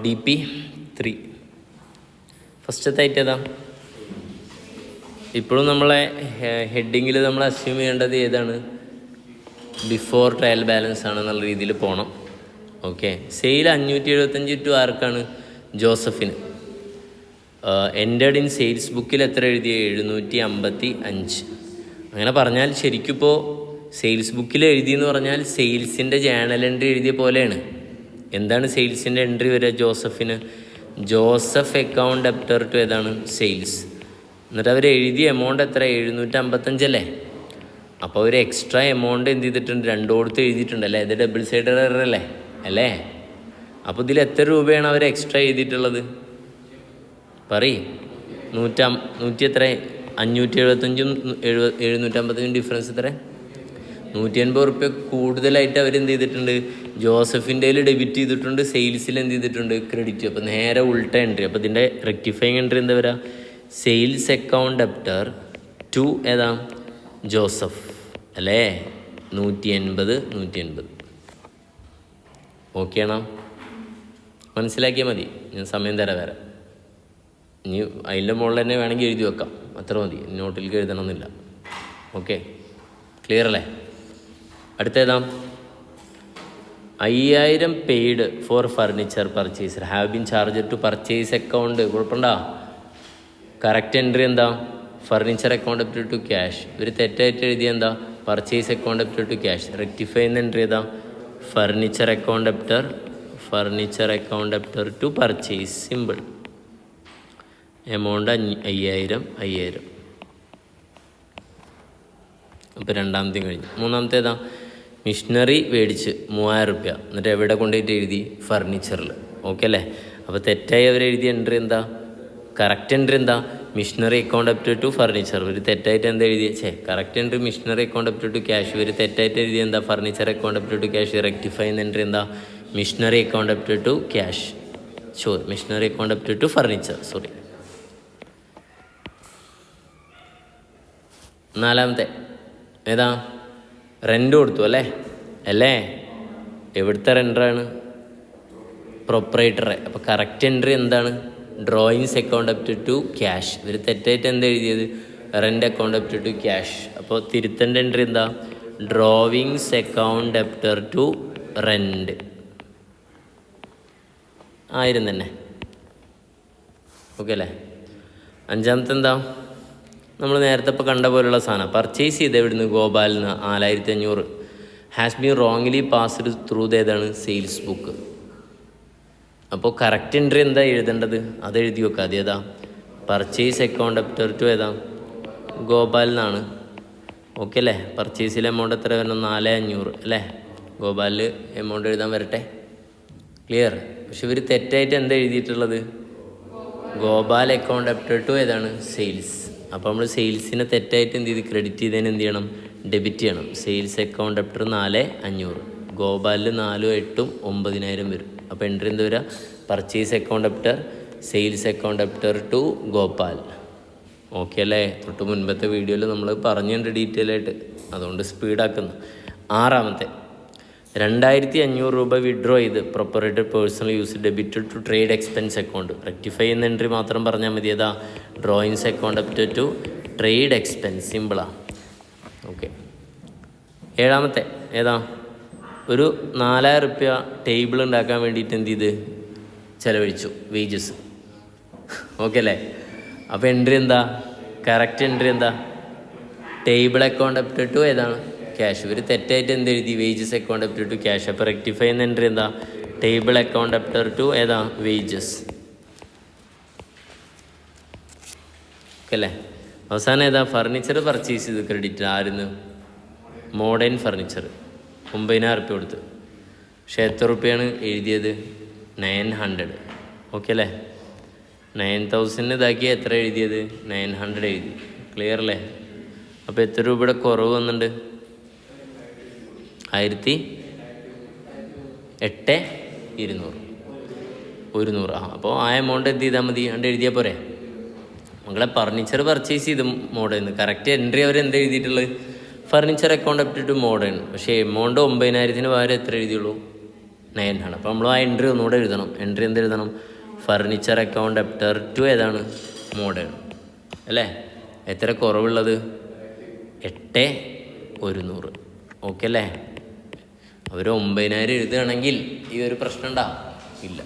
DP3 ഫസ്റ്റത്തെ item ഏതാ? ഇപ്പോഴും നമ്മളെ ഹെഡിങ്ങിൽ നമ്മൾ അസ്യൂം ചെയ്യേണ്ടത് ഏതാണ്? ബിഫോർ ട്രയൽ ബാലൻസ് ആണെന്നുള്ള രീതിയിൽ പോകണം. ഓക്കെ, സെയിൽ 575 ടു ആർക്കാണ്? ജോസഫിന്. എൻറ്റേഡ് ഇൻ സെയിൽസ് ബുക്കിൽ എത്ര എഴുതിയ? 755. അങ്ങനെ പറഞ്ഞാൽ ശരിക്കും ഇപ്പോൾ സെയിൽസ് ബുക്കിൽ എഴുതിയെന്ന് പറഞ്ഞാൽ സെയിൽസിൻ്റെ ജേണൽ എൻട്രി എഴുതിയ പോലെയാണ്. എന്താണ് സെയിൽസിൻ്റെ എൻട്രി വരിക? ജോസഫിന് ജോസഫ് അക്കൗണ്ട് ഡെപ്റ്റർ ടു ഏതാണ്? സെയിൽസ്. എന്നിട്ട് അവർ എഴുതിയ എമൗണ്ട് എത്ര? 755 അല്ലേ? അപ്പോൾ ഒരു എക്സ്ട്രാ എമൗണ്ട് എന്ത് ചെയ്തിട്ടുണ്ട്? 2 കൊടുത്ത് എഴുതിയിട്ടുണ്ട് അല്ലേ? ഇത് ഡബിൾ സൈഡ് എറർ അല്ലേ? അപ്പോൾ ഇതിൽ എത്ര രൂപയാണ് അവർ എക്സ്ട്രാ എഴുതിയിട്ടുള്ളത്? പറയും. 100 എത്ര? 575ഉം 755 ഡിഫറൻസ് എത്ര? 180 റുപ്യ കൂടുതലായിട്ട് അവരെന്ത് ചെയ്തിട്ടുണ്ട്? ജോസഫിൻ്റെ ഡെബിറ്റ് ചെയ്തിട്ടുണ്ട്, സെയിൽസിൽ എന്ത് ചെയ്തിട്ടുണ്ട്? ക്രെഡിറ്റ്. അപ്പോൾ നേരെ ഉൾട്ട എൻട്രി. അപ്പോൾ ഇതിൻ്റെ റെക്ടിഫൈങ് എൻട്രി എന്താ വരിക? സെയിൽസ് അക്കൗണ്ട് ഡെപ്റ്റർ ടു ഏതാ? ജോസഫ് അല്ലേ? 180. ഓക്കെ ആണോ? മനസ്സിലാക്കിയാൽ മതി. ഞാൻ സമയം തരാം വേറെ. ഇനി അതിൻ്റെ മുകളിൽ തന്നെ വേണമെങ്കിൽ എഴുതി വെക്കാം, അത്ര മതി. നോട്ടിലേക്ക് എഴുതണമെന്നില്ല. ഓക്കെ, ക്ലിയർ അല്ലേ? അടുത്തേതാ? 5000 paid for furniture purchaser have been charge to purchase account. കുഴപ്പമുണ്ടോ? കറക്റ്റ് എൻട്രി എന്താ? Furniture account up to cash. ഒരു തെറ്റായിട്ട് എഴുതിയ എന്താ? Purchase account up to cash. Rectify ചെയ്യുന്ന എൻട്രി ഏതാ? Furniture account after to purchase. Simple. Amount 5000. അപ്പോൾ രണ്ടാമത്തെ കഴിഞ്ഞു. മൂന്നാമത്തെ ഏതാ? മിഷനറി മേടിച്ച് 3000 റുപ്യ. എന്നിട്ട് എവിടെ കൊണ്ടുപോയിട്ട് എഴുതി? ഫർണിച്ചറിൽ. ഓക്കെ അല്ലേ? അപ്പോൾ തെറ്റായി അവർ എഴുതിയ എൻട്രി എന്താ? കറക്റ്റ് എൻട്രി എന്താ? Machinery account after to furniture. ഒരു തെറ്റായിട്ട് എന്താ എഴുതിയ? Correct entry machinery account after to cash. ഒരു തെറ്റായിട്ട് എഴുതിയ എന്താ? Furniture account after to cash. Rectify ചെയ്യുന്ന എൻട്രി എന്താ? Machinery account after to cash. Machinery account after to furniture. നാലാമത്തെ ഏതാ? റെൻ്റ് കൊടുത്തു അല്ലേ? എവിടുത്തെ റെൻ്ററാണ്? പ്രൊപ്പറേറ്ററെ. അപ്പോൾ കറക്റ്റ് എൻട്രി എന്താണ്? Drawings account after to cash. ഇവർ തെറ്റായിട്ട് എന്താ എഴുതിയത്? Rent account after to cash. അപ്പോൾ തിരുത്തേണ്ട എൻട്രി എന്താ? Drawings account after to rent. ആയിരം തന്നെ. ഓക്കെ അല്ലേ? അഞ്ചാമത്തെ എന്താ? നമ്മൾ നേരത്തെ ഇപ്പോൾ കണ്ട പോലുള്ള സാധനം. പർച്ചേസ് ചെയ്ത് എവിടുന്ന്? ഗോപാലിൽ നിന്ന് 4500. Has been wrongly passed through ഏതാണ്? Sales book. അപ്പോൾ കറക്റ്റ് എൻട്രി എന്താ എഴുതേണ്ടത്? അത് എഴുതി വെക്കുക. അത് ഏതാ? പർച്ചേസ് അക്കൗണ്ട് അപ്റ്റർ ടു ഏതാ? ഗോപാലിൽ നിന്നാണ്. ഓക്കെ അല്ലേ? പർച്ചേസിലെ എമൗണ്ട് എത്ര വരണം? 4500 അല്ലേ? ഗോപാലിൽ എമൗണ്ട് എഴുതാൻ വരട്ടെ. ക്ലിയർ? പക്ഷെ ഇവർ തെറ്റായിട്ട് എന്താ എഴുതിയിട്ടുള്ളത്? ഗോപാൽ അക്കൗണ്ട് അപ്റ്റർ ടു ഏതാണ്? സെയിൽസ്. അപ്പോൾ നമ്മൾ സെയിൽസിനെ തെറ്റായിട്ട് എന്ത് ചെയ്ത്? ക്രെഡിറ്റ് ചെയ്തതിന് എന്ത് ചെയ്യണം? ഡെബിറ്റ് ചെയ്യണം. Sales account അപ്റ്റർ 4500. ഗോപാലിൽ 4 8 9000 വരും. അപ്പോൾ എൻട്രി എന്ത് വരിക? Purchase account after sales account after to Gopal. Okay അല്ലേ? തൊട്ട് മുൻപത്തെ വീഡിയോയിൽ നമ്മൾ പറഞ്ഞിട്ടുണ്ട് ഡീറ്റെയിൽ ആയിട്ട്, അതുകൊണ്ട് സ്പീഡാക്കുന്നു. ആറാമത്തെ 2500 രൂപ വിഡ്രോ ചെയ്ത് proprietor personal use debit to trade expense account. Rectify ചെയ്യുന്ന എൻട്രി മാത്രം പറഞ്ഞാൽ മതി. ഏതാ? Drawings account after to trade expense. സിമ്പിളാണ്. ഓക്കെ. ഏഴാമത്തെ ഏതാ? ഒരു 4000 റുപ്യ ടേബിൾ ഉണ്ടാക്കാൻ വേണ്ടിയിട്ട് എന്ത് ചെയ്ത്? ചിലവഴിച്ചു. വേജസ്. ഓക്കെ അല്ലേ? അപ്പോൾ എൻട്രി എന്താ? കറക്റ്റ് എൻട്രി എന്താ? ടേബിൾ അക്കൗണ്ട് അപ്റ്റർ ടു ഏതാണ്? ക്യാഷ്. ഇവർ തെറ്റായിട്ട് എന്ത് എഴുതി? Wages account after to cash. അപ്പോൾ റെക്ടിഫൈ ചെയ്യുന്ന എൻട്രി എന്താ? ടേബിൾ അക്കൗണ്ട് അപ്റ്റർ ടു ഏതാ? വേജസ്. ഓക്കെ അല്ലേ? അവസാനം ഏതാ? ഫർണിച്ചർ പർച്ചേസ് ചെയ്ത് ക്രെഡിറ്റ്. ആരുന്ന്? മോഡേൺ ഫർണിച്ചർ 9000 റുപ്യ കൊടുത്ത്. പക്ഷേ എത്ര റുപ്യാണ് എഴുതിയത്? 900. ഓക്കെ അല്ലേ? 9000 ഇതാക്കി എത്ര എഴുതിയത്? 900 എഴുതി. ക്ലിയർ അല്ലേ? അപ്പോൾ എത്ര രൂപയുടെ കുറവ് വന്നിട്ടുണ്ട്? 100. അപ്പോൾ ആ എമൗണ്ട് എന്ത് ചെയ്താൽ മതി? കണ്ട് എഴുതിയാൽ പോരെ? മകളെ ഫർണിച്ചർ പർച്ചേസ് ചെയ്ത് മോഡേൺ. കറക്റ്റ് എൻട്രി അവർ എന്താ എഴുതിയിട്ടുള്ളത്? Furniture account up to modern. പക്ഷേ എമൗണ്ട് 9000-ന് പകരം എത്ര എഴുതിയുള്ളൂ? 9 ആണ്. അപ്പോൾ നമ്മൾ ആ എൻട്രി ഒന്നുകൂടെ എഴുതണം. എൻട്രി എന്ത് എഴുതണം? ഫർണിച്ചർ അക്കൗണ്ട് ഡെപ്റ്റർ ടു ഏതാണ്? മോഡേൺ അല്ലേ? എത്ര കുറവുള്ളത്? 8,100. ഓക്കെ അല്ലേ? അവർ 9,000 എഴുതുകയാണെങ്കിൽ ഈ ഒരു പ്രശ്നം ഉണ്ടാവും ഇല്ല.